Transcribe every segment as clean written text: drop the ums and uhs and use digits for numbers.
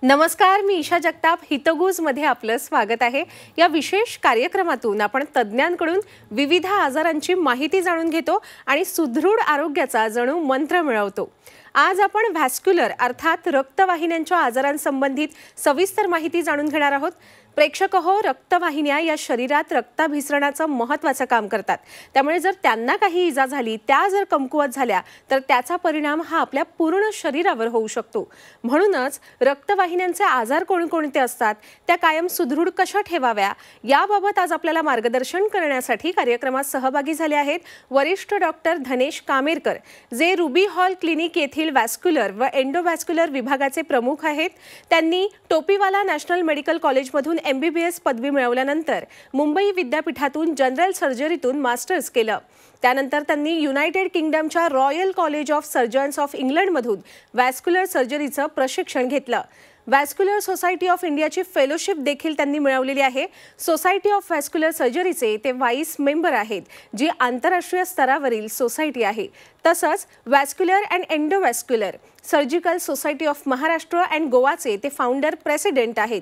नमस्कार, मी ईशा जगताप. हितगुजमध्ये आपलं स्वागत आहे. या विशेष कार्यक्रमातून आपण तज्ज्ञांकडून विविध आजारांची माहिती जाणून घेतो आणि सुदृढ आरोग्याचा जणू मंत्र मिळवतो. आज आपण व्हॅस्क्युलर अर्थात रक्तवाहिन्यांच्या आजारांसंबंधित सविस्तर माहिती जाणून घेणार आहोत. प्रेक्षक हो, रक्तवाहिन्या या शरीरात रक्ताभिसरणाचं महत्त्वाचं काम करतात. त्यामुळे जर त्यांना काही इजा झाली, त्या जर कमकुवत झाल्या, तर त्याचा परिणाम हा आपल्या पूर्ण शरीरावर होऊ शकतो. म्हणूनच रक्तवाहिन्यांचे आजार कोणकोणते असतात, त्या कायम सुदृढ कशा ठेवाव्या, याबाबत आज आपल्याला मार्गदर्शन करण्यासाठी कार्यक्रमात सहभागी झाले आहेत वरिष्ठ डॉक्टर धनेश कामेरकर, जे रुबी हॉल क्लिनिक येथील व्हॅस्क्युलर व एंडोव्हॅस्क्युलर विभागाचे प्रमुख आहेत. त्यांनी टोपीवाला नॅशनल मेडिकल कॉलेजमधून MBBS पदवी मिळवल्यानंतर मुंबई विद्यापीठातून जनरल सर्जरीतून मास्टर्स केलं. त्यानंतर त्यांनी युनायटेड किंगडमच्या royal college of surgeons of इंग्लंडमधून व्हॅस्क्युलर सर्जरीचं प्रशिक्षण घेतलं. व्हॅस्क्युलर सोसायटी ऑफ इंडियाची फेलोशिप देखील त्यांनी मिळवलेली आहे. सोसायटी ऑफ व्हॅस्क्युलर सर्जरीचे ते व्हाईस मेंबर आहेत, जी आंतरराष्ट्रीय स्तरावरील सोसायटी आहे. तसंच vascular and endovascular surgical society of Maharashtra and गोवाचे ते फाउंडर प्रेसिडेंट आहेत.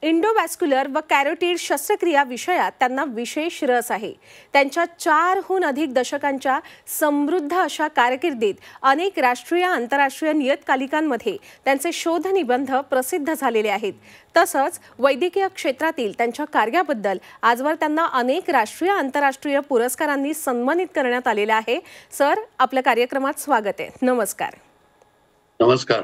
एंडोव्हॅस्क्युलर व कॅरोटिड शस्त्रक्रिया विषयात त्यांना विशेष रस आहे. त्यांच्या 4हून अधिक दशकांच्या समृद्ध अशा कारकिर्दीत अनेक राष्ट्रीय आंतरराष्ट्रीय नियतकालिकांमध्ये त्यांचे शोधनिबंध प्रसिद्ध झालेले आहेत. तसंच वैद्यकीय क्षेत्रातील त्यांच्या कार्याबद्दल आजवर त्यांना अनेक राष्ट्रीय आंतरराष्ट्रीय पुरस्कारांनी सन्मानित करण्यात आलेले आहे. सर, आपल्या कार्यक्रमात स्वागत आहे. नमस्कार. नमस्कार.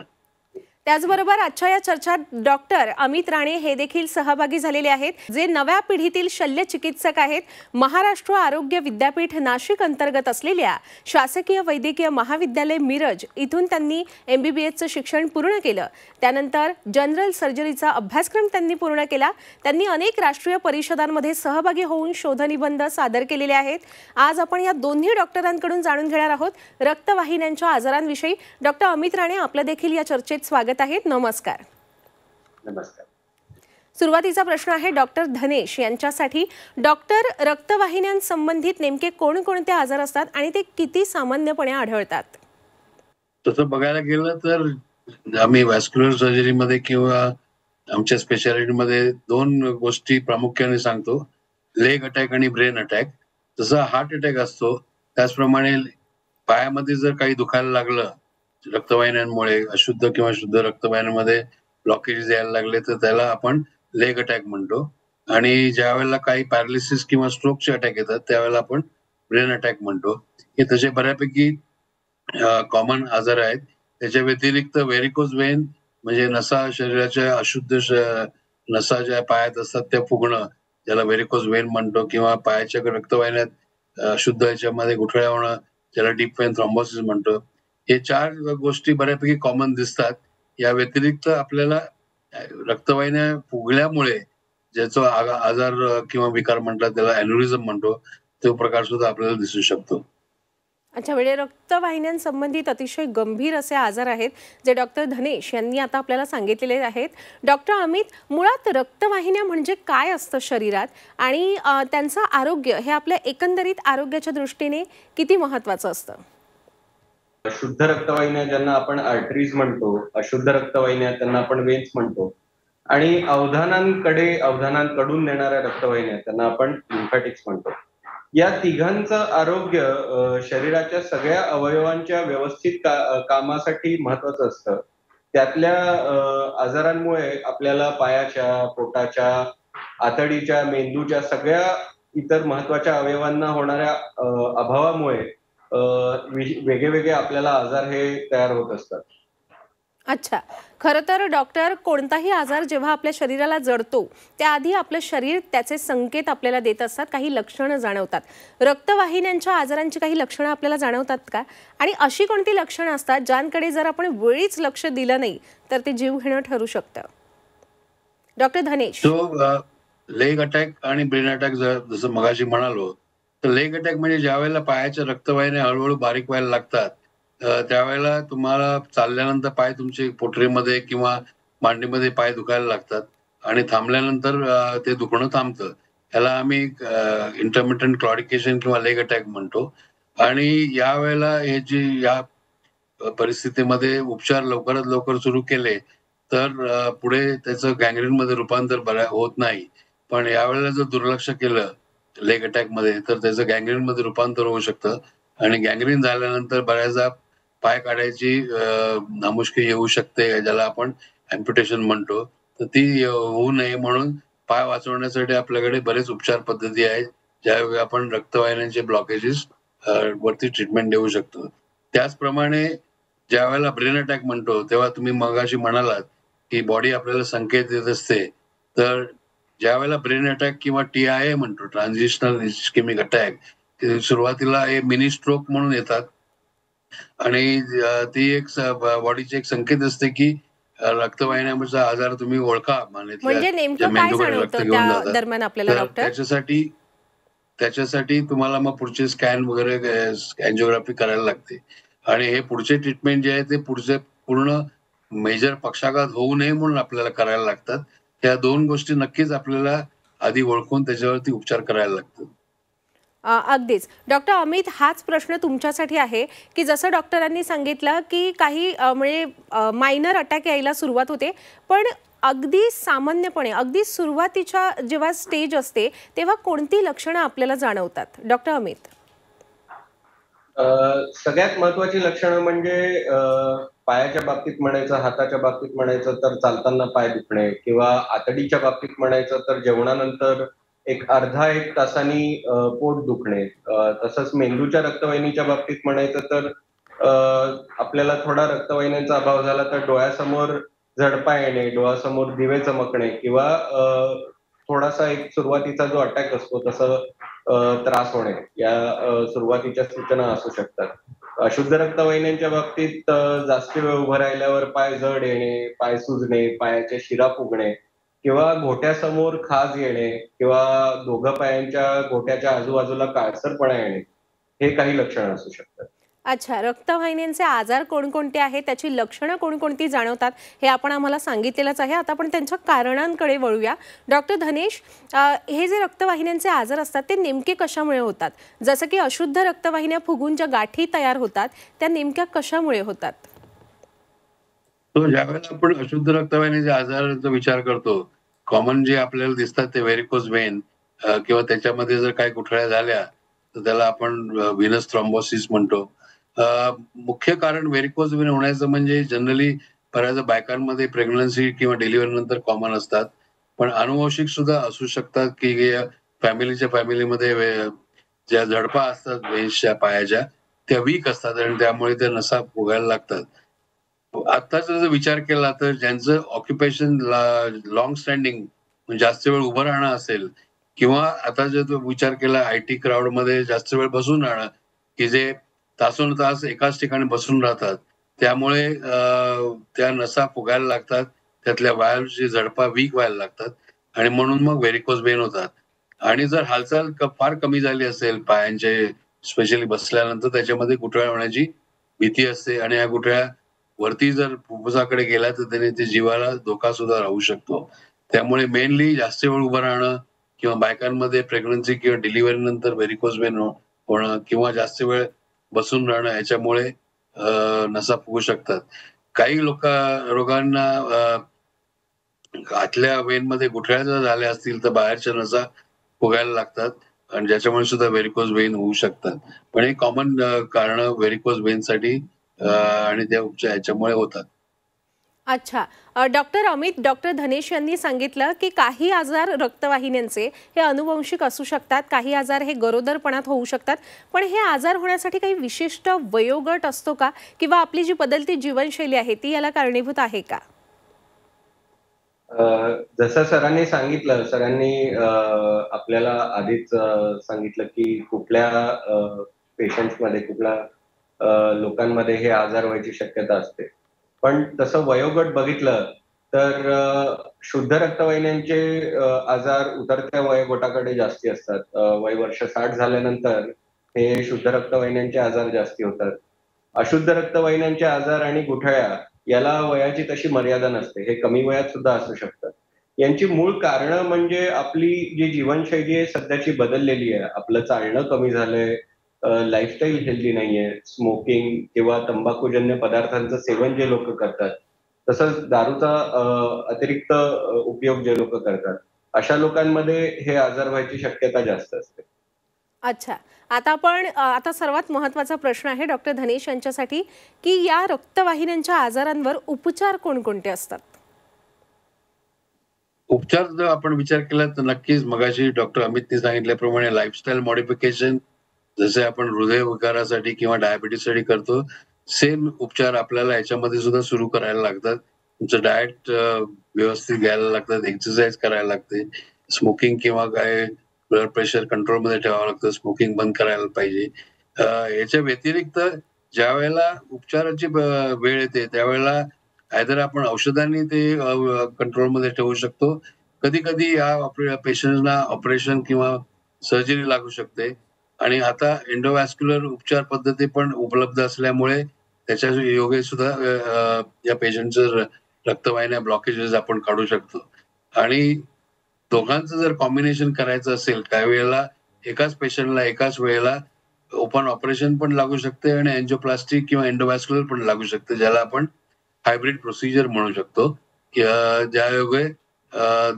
त्याचबरोबर आजच्या या चर्चेत डॉक्टर अमित राणे हे देखील सहभागी झालेले आहेत, जे नव्या पिढीतील शल्य चिकित्सक आहेत. महाराष्ट्र आरोग्य विद्यापीठ नाशिक अंतर्गत असलेल्या शासकीय वैद्यकीय महाविद्यालय मिरज इथून त्यांनी MBBSचं शिक्षण पूर्ण केलं. त्यानंतर जनरल सर्जरीचा अभ्यासक्रम त्यांनी पूर्ण केला. त्यांनी अनेक राष्ट्रीय परिषदांमध्ये सहभागी होऊन शोधनिबंध सादर केलेले आहेत. आज आपण या दोन्ही डॉक्टरांकडून जाणून घेणार आहोत रक्तवाहिन्यांच्या आजारांविषयी. डॉक्टर अमित राणे, आपलं देखील या चर्चेत स्वागत आहेत. नमस्कार. नमस्कार. सुरुवातीचा प्रश्न आहे डॉक्टर धनेश यांच्यासाठी. डॉक्टर, रक्तवाहिन्यांसंबंधित नेमके कोणकोणते आजार असतात आणि ते किती सामान्यपणे आढळतात? तसं बघायला गेलं तर आम्ही व्हॅस्क्युलर सर्जरीमध्ये किंवा आमच्या स्पेशालिटीमध्ये 2 गोष्टी प्रामुख्याने सांगतो, लेग अटॅक आणि ब्रेन अटॅक. जसा हार्ट अटॅक असतो त्याचप्रमाणे पायामध्ये जर काही दुखायला लागलं रक्तवाहिन्यांमुळे, अशुद्ध किंवा शुद्ध रक्तवाहिन्यांमध्ये ब्लॉकेज यायला लागले, तर त्याला आपण लेग अटॅक म्हणतो. आणि ज्या वेळेला काही पॅरालिसिस किंवा स्ट्रोकचे अटॅक येतात त्यावेळेला आपण ब्रेन अटॅक म्हणतो. हे तसे बऱ्यापैकी कॉमन आजार आहेत. त्याच्या व्यतिरिक्त व्हेरिकोज वेन म्हणजे नसा, शरीराच्या अशुद्ध नसा ज्या पायात असतात त्या फुगणं, ज्याला व्हेरिकोज वेन म्हणतो, किंवा पायाच्या रक्तवाहिन्यात अशुद्ध याच्यामध्ये गुठळ्या होणं, ज्याला डीप वेन थ्रॉम्बोसिस म्हणतो. हे 4 गोष्टी बऱ्यापैकी कॉमन दिसतात. या व्यतिरिक्त आपल्याला रक्तवाहिन्या फुगल्यामुळे ज्याचा आजार किंवा विकार म्हणतात त्याला अॅन्युरिझम म्हणतो, तो प्रकार सुद्धा आपल्याला दिसू शकतो. अच्छा, म्हणजे रक्तवाहिन्यांसंबंधित अतिशय गंभीर असे आजार आहेत, जे डॉक्टर धनेश यांनी आता आपल्याला सांगितलेले आहेत. डॉक्टर अमित, मुळात रक्तवाहिन्या म्हणजे काय असतं शरीरात आणि त्यांचं आरोग्य हे आपल्या एकंदरीत आरोग्याच्या दृष्टीने किती महत्त्वाचं असतं? शुद्ध रक्तवाहिन्या ज्यांना आपण आर्टरीज म्हणतो, अशुद्ध रक्तवाहिन्या त्यांना आपण वेन्स म्हणतो, आणि अवधानांकडून नेणाऱ्या रक्तवाहिन्या त्यांना आपण लिम्फॅटिक्स म्हणतो. या तिघांचं आरोग्य शरीराच्या सगळ्या अवयवांच्या व्यवस्थित कामासाठी महत्वाचं असतं. त्यातल्या आजारांमुळे आपल्याला पायाच्या, पोटाच्या, आतडीच्या, मेंदूच्या सगळ्या इतर महत्वाच्या अवयवांना होणाऱ्या अभावामुळे वेगळे आपल्याला आजार हे तयार होत असतात. अच्छा, खरं तर डॉक्टर, कोणताही आजार जेव्हा आपल्या शरीराला जडतो त्याआधी आपलं शरीर त्याचे संकेत आपल्याला देत असतात, काही लक्षणं जाणवतात. रक्तवाहिन्यांच्या आजारांची काही लक्षणं आपल्याला जाणवतात का? आणि अशी कोणती लक्षणं असतात ज्यांकडे जर आपण वेळीच लक्ष दिलं नाही तर ते जीवघेणं ठरू शकतं? डॉक्टर धनेश. लेग अटॅक आणि ब्रेन अटॅक जसं मगाशी म्हणालो, तर लेग अटॅक म्हणजे ज्या वेळेला पायाच्या रक्तवाहिन्या हळूहळू बारीक व्हायला लागतात, त्यावेळेला तुम्हाला चालल्यानंतर पाय तुमचे पोटरीमध्ये किंवा मांडीमध्ये पाय दुखायला लागतात आणि थांबल्यानंतर ते दुखणं थांबतं. ह्याला आम्ही इंटरमिटंट क्लॉडिकेशन किंवा लेग अटॅक म्हणतो. आणि या वेळेला हे जी या परिस्थितीमध्ये उपचार लवकरात लवकर सुरू केले तर पुढे त्याचं गँग्रीन मध्ये रूपांतर होत नाही. पण यावेळेला जर दुर्लक्ष केलं लेग अटॅक मध्ये तर त्याचं गँग्रीन मध्ये रूपांतर होऊ शकतं आणि गँग्रीन झाल्यानंतर बऱ्याचदा पाय काढायची नामुष्की येऊ शकते, ज्याला आपण अॅम्प्युटेशन म्हणतो. तर ती होऊ नये म्हणून पाय वाचवण्यासाठी आपल्याकडे बरेच उपचार पद्धती आहेत, ज्यावेळी आपण रक्तवाहिन्यांचे ब्लॉकेजेस वरती ट्रीटमेंट देऊ शकतो. त्याचप्रमाणे ज्या वेळेला ब्रेन अटॅक म्हणतो तेव्हा तुम्ही मगाशी म्हणालात की बॉडी आपल्याला संकेत देत असते. तर ज्या वेळेला ब्रेन अटॅक किंवा TIA म्हणतो, ट्रान्झिशनल इस्केमिक अटॅक, सुरुवातीला हे मिनी स्ट्रोक म्हणून येतात आणि ती एक बॉडीची एक संकेत असते की रक्तवाहिन्यांचा आजार तुम्ही ओळखा, म्हणजे म्हणजे ज्या नेमकं काय मेंदूकडे रक्त जाणवतं घेऊन त्या जातात. दरम्यान आपल्याला तर डॉक्टर? त्याच्यासाठी तुम्हाला मग पुढचे स्कॅन वगैरे अँजिओग्राफी करायला लागते आणि हे पुढचे ट्रीटमेंट जे आहे ते पुढचे पूर्ण मेजर पक्षाघात होऊ नये म्हणून आपल्याला करायला लागतात. त्या 2 गोष्टी नक्कीच आपल्याला आधी ओळखून त्याच्यावरती उपचार करायला लागतात. अगदीच. डॉक्टर अमित, हाच प्रश्न तुमच्यासाठी आहे की जसं डॉक्टरांनी सांगितलं की काही म्हणजे मायनर अटॅक यायला सुरुवात होते, पण अगदी सामान्यपणे अगदी सुरुवातीच्या जेव्हा स्टेज असते तेव्हा कोणती लक्षणं आपल्याला जाणवतात? डॉक्टर अमित. सगळ्यात महत्वाची लक्षणं म्हणजे पायाच्या बाबतीत म्हणायचं, हाताच्या बाबतीत म्हणायचं तर चालताना पाय दुखणे किंवा आतडीच्या बाबतीत म्हणायचं तर जेवणानंतर एक अर्धा एक तासांनी पोट दुखणे. तसंच मेंदूच्या रक्तवाहिनीच्या बाबतीत म्हणायचं तर आपल्याला थोडा रक्तवाहिन्यांचा अभाव झाला तर डोळ्यासमोर झडपा येणे, डोळ्यासमोर दिवे चमकणे किंवा थोडासा एक सुरुवातीचा जो अटॅक असतो तसं त्रास होणे या सुरुवातीच्या सूचना असू शकतात. अशुद्ध रक्तवाहिन्यांच्या बाबतीत जास्त वेळ उभं राहिल्यावर पाय जड येणे, पाय सुजणे, पायाच्या शिरा फुगणे किंवा घोट्यासमोर खाज येणे किंवा दोघं पायांच्या घोट्याच्या आजूबाजूला काळसरपणा येणे, हे काही लक्षणं असू शकतात. अच्छा, रक्तवाहिन्यांचे आजार कोणकोणते आहेत, त्याची लक्षणं कोणकोणती जाणवतात, हे आपण आम्हाला सांगितलेलंच आहे. आता आपण त्यांच्या कारणांकडे वळूया. डॉक्टर धनेश, हे जे रक्तवाहिन्यांचे आजार असतात ते नेमके कशामुळे होतात? जसं की अशुद्ध रक्तवाहिन्या फुगून ज्या गाठी तयार होतात त्या नेमक्या कशामुळे होतात? तो ज्यावेळेला आपण अशुद्ध रक्तवाहिनीच्या आजाराचा विचार करतो, कॉमन जे आपल्याला दिसतात ते व्हेरिकोज वेन किंवा त्याच्यामध्ये जर काही गुठळ्या झाल्या तर त्याला आपण व्हिनस थ्रॉम्बोसिस म्हणतो. मुख्य कारण व्हेरिकोज वेन होण्याचं म्हणजे जनरली बऱ्याच बायकांमध्ये प्रेग्नन्सी किंवा डिलिव्हरी नंतर कॉमन असतात, पण अनुवंशिक सुद्धा असू शकतात की फॅमिलीमध्ये ज्या झडपा असतात वेन्सच्या पायाच्या त्या वीक असतात आणि त्यामुळे त्या नसा फुगायला लागतात. आत्ताचा जर विचार केला तर ज्यांचं ऑक्युपेशन लॉंग स्टँडिंग म्हणजे जास्त वेळ उभं राहणं असेल किंवा आता जर तो विचार केला IT क्राऊडमध्ये जास्त वेळ बसून राहणं, की जे तासोनतास एकाच ठिकाणी बसून राहतात, त्यामुळे त्या नसा फुगायला लागतात, त्यातल्या वाल्व्हची झडपा वीक व्हायला लागतात आणि म्हणून मग व्हेरिकोज वेन होतात. आणि जर हालचाल फार कमी झाली असेल पायांचे, स्पेशली बसल्यानंतर त्याच्यामध्ये गुठळ्या होण्याची भीती असते आणि या गुठळ्या वरती जर फुफ्फुसाकडे गेला तर त्याने ते जीवाला धोका सुद्धा राहू शकतो. त्यामुळे मेनली जास्त वेळ उभं राहणं किंवा बायकांमध्ये प्रेग्नन्सी किंवा डिलिव्हरी नंतर व्हेरिकोज वेन होणं किंवा जास्त वेळ बसून राहणं याच्यामुळे नसा फुगू शकतात. काही रोगांना आतल्या वेनमध्ये गुठळ्या जर झाल्या असतील तर बाहेरच्या नसा फुगायला लागतात आणि ज्याच्यामुळे सुद्धा व्हेरिकोज वेन होऊ शकतात. पण हे कॉमन कारण व्हेरिकोज वेनसाठी आणि त्या उपचार याच्यामुळे होतात. अच्छा. डॉक्टर अमित, डॉक्टर धनेश यांनी सांगितलं की काही आजार रक्तवाहिन्यांचे हे अनुवंशिक असू शकतात, काही आजार हे गरोदरपणात होऊ शकतात. पण हे आजार होण्यासाठी काही विशिष्ट वयोगट असतो का, किंवा आपली जी बदलती जीवनशैली आहे ती याला कारणीभूत आहे का? जसं सरांनी आपल्याला आधीच सांगितलं की कुठल्या पेशंट्समध्ये कुठल्या लोकांमध्ये हे आजार व्हायची शक्यता असते. पण तसं वयोगट बघितलं तर शुद्ध रक्तवाहिन्यांचे आजार उतरत्या वयोगटाकडे जास्ती असतात. वय वर्ष 60 झाल्यानंतर हे शुद्ध रक्तवाहिन्यांचे आजार जास्ती होतात. अशुद्ध रक्तवाहिन्यांचे आजार आणि गुठळ्या याला वयाची तशी मर्यादा नसते. हे कमी वयात सुद्धा असू शकतात. यांची मूळ कारणं म्हणजे आपली जी जीवनशैली आहे सध्याची बदललेली आहे. आपलं चालणं कमी झालंय, लाईफस्टाईल हेल्दी नाहीये, स्मोकिंग किंवा तंबाखूजन्य पदार्थांचं सेवन जे लोक करतात तसंच दारूचा अतिरिक्त उपयोग जे लोक करतात अशा लोकांमध्ये हे आजार व्हायची शक्यता जास्त असते. अच्छा. आता आपण आता सर्वात महत्त्वाचा प्रश्न आहे डॉक्टर धनेश यांच्यासाठी, की या रक्तवाहिन्यांच्या आजारांवर उपचार कोणकोणते असतात? उपचार जर आपण विचार केला तर नक्कीच मगाशी डॉक्टर अमितने सांगितल्याप्रमाणे लाईफस्टाईल मॉडिफिकेशन, जसे आपण हृदय विकारासाठी किंवा डायबिटीससाठी करतो, सेम उपचार आपल्याला याच्यामध्ये सुद्धा सुरू करायला लागतात. तुमचं डाएट व्यवस्थित घ्यायला लागतात, एक्सरसाइज करायला लागते, स्मोकिंग किंवा काय ब्लड प्रेशर कंट्रोलमध्ये ठेवावं लागतं, स्मोकिंग बंद करायला पाहिजे. याच्या व्यतिरिक्त ज्यावेळेला उपचाराची वेळ येते त्यावेळेला आयदर आपण औषधांनी ते कंट्रोलमध्ये ठेवू शकतो. कधी-कधी या आपल्या पेशंट्सना ऑपरेशन किंवा सर्जरी लागू शकते आणि आता एंडोव्हास्क्युलर उपचार पद्धती पण उपलब्ध असल्यामुळे त्याच्या योगे सुद्धा या पेशंटचं रक्तवाहिन्या ब्लॉकेजेस आपण काढू शकतो आणि दोघांचं जर कॉम्बिनेशन करायचं असेल, काही वेळेला एकाच पेशंटला एकाच वेळेला ओपन ऑपरेशन पण लागू शकते आणि अँजिओप्लास्टी किंवा एंडोव्हास्क्युलर पण लागू शकते, ज्याला आपण हायब्रिड प्रोसिजर म्हणू शकतो, की ज्यायोगे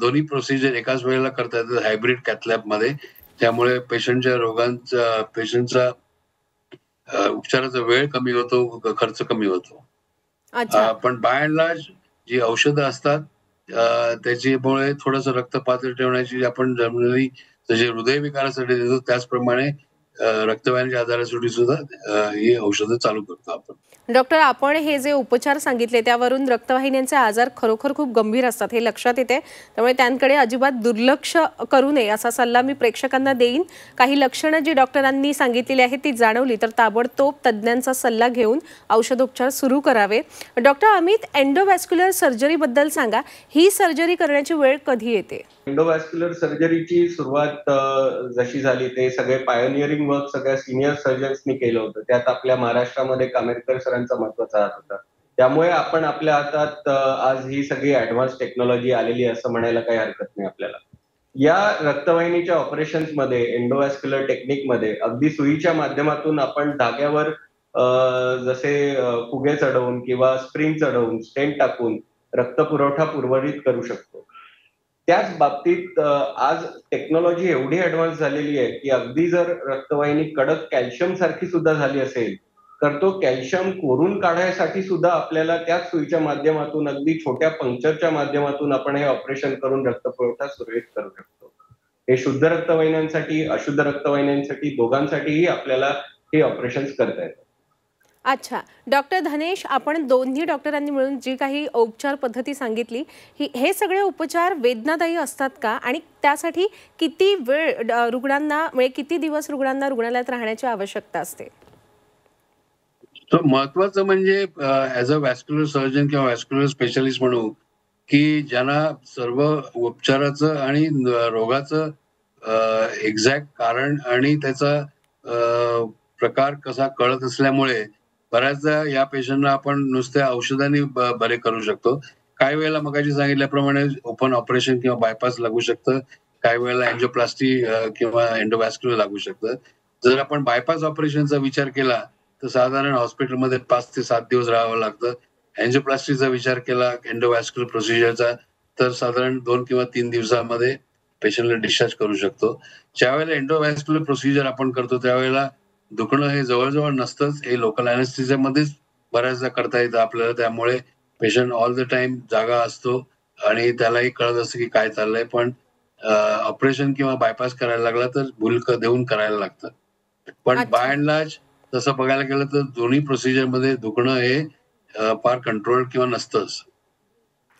दोन्ही प्रोसिजर एकाच वेळेला करता येतात हायब्रिड कॅथ लॅबमध्ये. त्यामुळे पेशंटचा उपचाराचा वेळ कमी होतो, खर्च कमी होतो. अच्छा. पण बाय अँड लार्ज जी औषधं असतात त्याच्यामुळे थोडंसं रक्त पातळ ठेवण्याची आपण जनरली जसे हृदयविकारासाठी देतो त्याचप्रमाणे रक्तवाहिन्याच्या आजारासाठी सुद्धा ही औषधं चालू करतो आपण. डॉक्टर, आपण हे जे उपचार सांगितले त्यावरून रक्तवाहिन्यांचे आजार खरोखर खूप गंभीर असतात हे लक्षात येते. त्यामुळे त्यांकडे अजिबात दुर्लक्ष करू नये असा सल्ला मी प्रेक्षकांना देईन. काही लक्षणं जी डॉक्टरांनी सांगितलेली आहेत ती जाणवली तर ताबडतोब तज्ज्ञांचा सल्ला घेऊन औषधोपचार सुरू करावे. डॉक्टर अमित, एंडोव्हास्क्युलर सर्जरीबद्दल सांगा. ही सर्जरी करण्याची वेळ कधी येते? एंडोव्हास्क्युलर सर्जरीची सुरुवात जशी झाली ते सगळे पायोनियरिंग वर्क सगळ्या सिनियर सर्जन्सनी केलं होतं. त्यात आपल्या महाराष्ट्रामध्ये कामेरकर सरांचा महत्वाचा हात होता. त्यामुळे आपण आपल्या हातात आज ही सगळी ऍडव्हान्स टेक्नॉलॉजी आलेली आहे असं म्हणायला काही हरकत नाही आपल्याला. या रक्तवाहिनीच्या ऑपरेशन्समध्ये एंडोव्हास्क्युलर टेक्निकमध्ये अगदी सुईच्या माध्यमातून आपण धाग्यावर जसे फुगे चढवून किंवा स्प्रिंग चढवून स्टेंट टाकून रक्तपुरवठा पूर्वरित करू शकतो. त्याच बाबतीत आज टेक्नॉलॉजी एवढी ऍडव्हान्स झालेली आहे की अगदी जर रक्तवाहिनी कडक कॅल्शियम सारखी सुद्धा झाली असेल तर तो कॅल्शियम कोरून काढण्यासाठी सुद्धा आपल्याला त्याच सुईच्या माध्यमातून अगदी छोट्या पंक्चरच्या माध्यमातून आपण हे ऑपरेशन करून रक्तपुरवठा सुरळीत करू शकतो. हे शुद्ध रक्तवाहिन्यांसाठी अशुद्ध रक्तवाहिन्यांसाठी दोघांसाठीही आपल्याला हे ऑपरेशन्स करता येतात. अच्छा. डॉक्टर धनेश, आपण दोन्ही डॉक्टरांनी मिळून जी काही उपचार पद्धती सांगितली, हे सगळे उपचार वेदनादायी असतात का? आणि त्यासाठी किती वेळ रुग्णांना म्हणजे किती दिवस रुग्णांना रुग्णालयात राहण्याची आवश्यकता असते? तर महत्वाचं म्हणजे ॲज अ व्हॅस्क्युलर सर्जन किंवा व्हॅस्क्युलर स्पेशालिस्ट म्हणू, की ज्यांना सर्व उपचाराचं आणि रोगाचं एक्झॅक्ट कारण आणि त्याचा प्रकार कसा कळत असल्यामुळे बऱ्याचदा या पेशंटना आपण नुसत्या औषधांनी बरे करू शकतो. काही वेळेला मगाशी सांगितल्याप्रमाणे ओपन ऑपरेशन किंवा बायपास लागू शकतं. काही वेळेला अँजिओप्लास्टी किंवा एंडोव्हास्क्युलर लागू शकतं. जर आपण बायपास ऑपरेशनचा विचार केला तर साधारण हॉस्पिटलमध्ये 5 ते 7 दिवस राहावं लागतं. अँजिओप्लास्टीचा विचार केला एंडोव्हास्क्युलर प्रोसिजरचा तर साधारण 2 किंवा 3 दिवसामध्ये पेशंटला डिस्चार्ज करू शकतो. ज्यावेळेला एंडोव्हास्क्युलर प्रोसिजर आपण करतो त्यावेळेला दुखणं हे जवळ-जवळ नसतंच. हे लोकल अॅनेस्थेसियामध्येच बऱ्याचदा करता येतं आपल्याला. त्यामुळे पेशंट ऑल द टाईम जागा असतो आणि त्यालाही कळत असतं की काय चाललंय. पण ऑपरेशन किंवा बायपास करायला लागला तर भूल देऊन करायला लागतं. पण अच्छा. बाय अँड लार्ज तसं बघायला गेलं तर दोन्ही प्रोसिजरमध्ये दुखणं हे फार कंट्रोल किंवा नसतंच.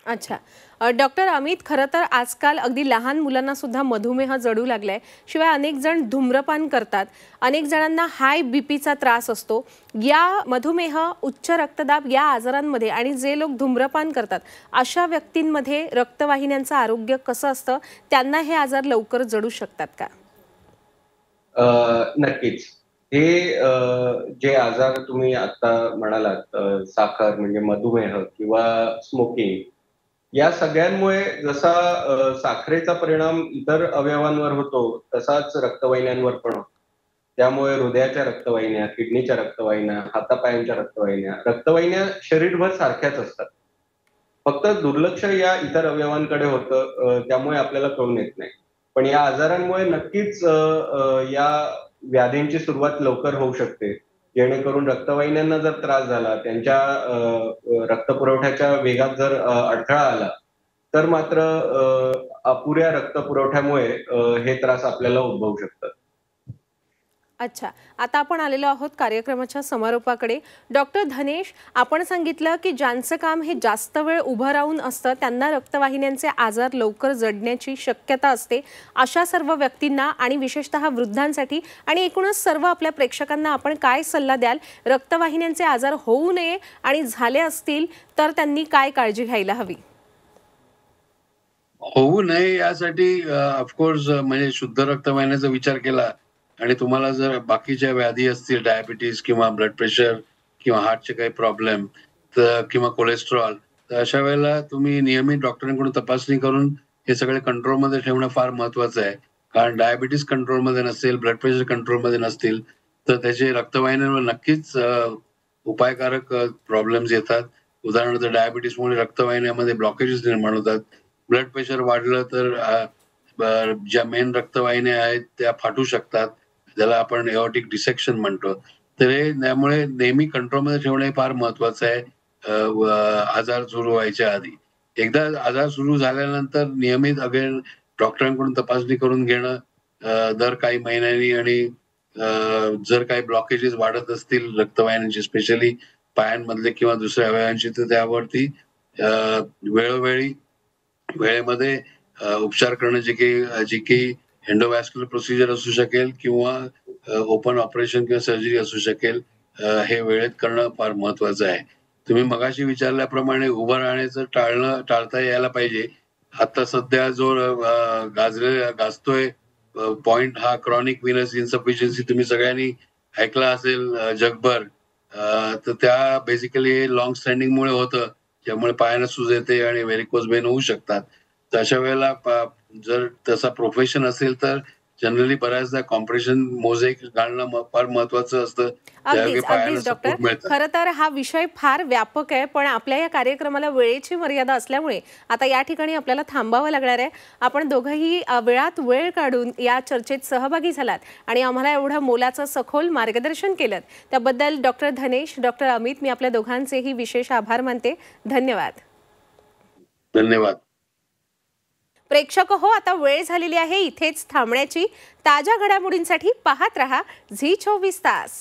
अच्छा. डॉक्टर अमित, खरं तर आजकाल अगदी लहान मुलांना सुद्धा मधुमेह जडू लागलाय. शिवाय अनेक जण धूम्रपान करतात. अनेक जणांना हाय बीपीचा त्रास असतो. या मधुमेह, उच्च रक्तदाब या आजारांमध्ये आणि जे लोक धूम्रपान करतात अशा व्यक्तींमध्ये रक्तवाहिन्यांचं आरोग्य कसं असतं? त्यांना हे आजार लवकर जडू शकतात का? नक्कीच. हे जे आजार तुम्ही आता म्हणालात साखर म्हणजे मधुमेह किंवा स्मोकिंग या सगळ्यांमुळे जसा साखरेचा परिणाम इतर अवयवांवर होतो तसाच रक्तवाहिन्यांवर पण होतो. त्यामुळे हृदयाच्या रक्तवाहिन्या, किडनीच्या रक्तवाहिन्या, हातापायांच्या रक्तवाहिन्या शरीरभर सारख्याच असतात. फक्त दुर्लक्ष या इतर अवयवांकडे होतं, त्यामुळे आपल्याला कळून येत नाही. पण या आजारांमुळे नक्कीच या व्याधींची सुरुवात लवकर होऊ शकते. जेणेकरून रक्तवाहिन्यांना जर त्रास झाला, त्यांच्या रक्तपुरवठ्याच्या वेगात जर अडथळा आला, तर मात्र अपुऱ्या रक्तपुरवठ्यामुळे हे त्रास आपल्याला उद्भवू शकतात. अच्छा, आता आपण आलेलो आहोत कार्यक्रमाच्या समारोपाकडे. डॉक्टर धनेश, आपण सांगितलं की ज्यांचं काम हे जास्त वेळ उभं राहून असतं त्यांना रक्तवाहिन्यांचे आजार लवकर जडण्याची शक्यता असते. अशा सर्व व्यक्तींना आणि विशेषतः वृद्धांसाठी आणि एकूणच सर्व आपल्या प्रेक्षकांना आपण काय सल्ला द्याल? रक्तवाहिन्यांचे आजार होऊ नये आणि झाले असतील तर त्यांनी काय काळजी घ्यायला हवी? होऊ नये यासाठी ऑफकोर्स म्हणजे शुद्ध रक्तवाहिन्याचा विचार केला आणि तुम्हाला जर बाकीच्या व्याधी असतील, डायबिटीज किंवा ब्लड प्रेशर किंवा हार्टचे काही प्रॉब्लेम तर किंवा कोलेस्ट्रॉल, तर अशा वेळेला तुम्ही नियमित डॉक्टरांकडून तपासणी करून हे सगळे कंट्रोलमध्ये ठेवणं फार महत्वाचं आहे. कारण डायबिटीज कंट्रोलमध्ये नसेल, ब्लड प्रेशर कंट्रोलमध्ये नसतील तर त्याचे रक्तवाहिन्यांवर नक्कीच उपायकारक प्रॉब्लेम्स येतात. उदाहरणार्थ डायबिटीसमुळे रक्तवाहिन्यामध्ये ब्लॉकेजेस निर्माण होतात. ब्लड प्रेशर वाढलं तर ज्या मेन रक्तवाहिन्या आहेत त्या फाटू शकतात. ज्याला आपण एओर्टिक डिसेक्शन म्हणतो. तर हे त्यामुळे नेहमी कंट्रोलमध्ये ठेवणं हे फार महत्वाचं आहे आजार सुरू व्हायच्या आधी. एकदा आजार सुरू झाल्यानंतर नियमित अगेन डॉक्टरांकडून तपासणी करून घेणं दर काही महिन्यांनी आणि जर काही ब्लॉकेजेस वाढत असतील रक्तवाहिन्यांचे स्पेशली पायांमधले किंवा दुसऱ्या अवयवांची तर त्यावरती वेळोवेळी वेळेमध्ये उपचार करणं जे काही एंडोव्हॅस्क्युलर प्रोसिजर असू शकेल किंवा ओपन ऑपरेशन किंवा सर्जरी असू शकेल, हे वेळेत करणं फार महत्वाचं आहे. तुम्ही मगाशी विचारल्याप्रमाणे उभं राहण्याचं टाळता यायला पाहिजे. आता सध्या जो गाजतोय पॉइंट हा क्रॉनिक व्हिनस इन्सफिशियन्सी तुम्ही सगळ्यांनी ऐकला असेल जगभर. तर त्या बेसिकली लॉंग स्टँडिंगमुळे होतं, ज्यामुळे पायाला सूज येते आणि व्हेरिकोज वेन होऊ शकतात. तर अशा वेळेला जर तसा प्रोफेशन असेल तर जनरली बऱ्याचदा कॉम्प्रेशन मोझेक घालणं फार महत्वाचं असतं. त्यायोगे अगदीच पायाला अगदीच डॉक्टर. सपोर्ट मिळतं. खरं तर हा विषय फार व्यापक आहे, पण आपल्या या कार्यक्रमाला वेळेची मर्यादा असल्यामुळे आता या ठिकाणी आपल्याला थांबावं लागणार आहे. आपण दोघंही वेळात वेळ काढून या चर्चेत सहभागी झालात आणि आम्हाला एवढं मोलाचं सखोल मार्गदर्शन केलं त्याबद्दल डॉक्टर धनेश, डॉक्टर अमित, मी आपल्या दोघांचेही विशेष आभार मानते. धन्यवाद. धन्यवाद. प्रेक्षक हो, आता वेळ झालेली आहे इथेच थांबण्याची. ताज्या घडामोडींसाठी पाहत रहा झी 24 तास.